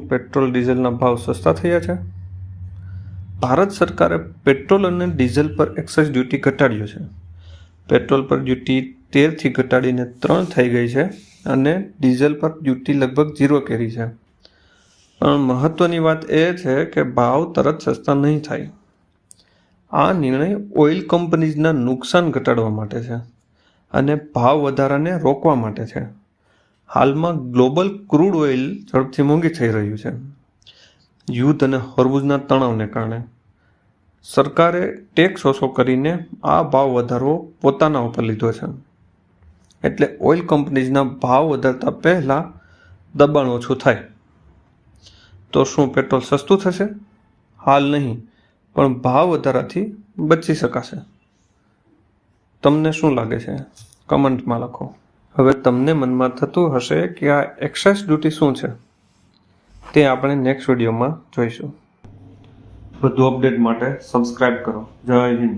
Petrol ડીઝલના ભાવ સસ્તા થયા છે? ભારત સરકારે પેટ્રોલ અને ડીઝલ પર એક્સાઇઝ ડ્યુટી ઘટાડ્યું છે. પેટ્રોલ પર ડ્યુટી 13થી ઘટાડીને 3 થઈ ગઈ છે અને ડીઝલ પર ડ્યુટી લગભગ 0 કરી છે. પણ મહત્વની વાત એ છે કે ભાવ તરત સસ્તા નહીં થાય. આ નિર્ણય ઓઇલ કંપનીઝના નુકસાન ઘટાડવા માટે છે અને ભાવ વધારાને રોકવા માટે છે. હાલમાં ગ્લોબલ ક્રૂડ ઓઇલ ઝડપથી મોંઘી થઈ રહ્યું છે. યુદ્ધ અને હોર્મુઝના તણાવને કારણે સરકારે ટેક્સ ઓછો કરીને આ ભાવ વધારવો પોતાના ઉપર લીધો છે. એટલે ઓઇલ કંપનીઝના ભાવ વધારતા પહેલા દબાણ ઓછું થાય. તો શું પેટ્રોલ સસ્તું થશે? હાલ નહીં, પણ ભાવ વધારાથી બચી શકાશે. તમને શું લાગે છે? કમેન્ટમાં લખો. હવે તમને મનમાં થતું હશે કે આ એક્સાઇઝ ડ્યુટી શું છે, તે આપણે નેક્સ્ટ વિડીયોમાં જોઈશું. વધુ અપડેટ માટે સબસ્ક્રાઇબ કરો. જય હિન્દ.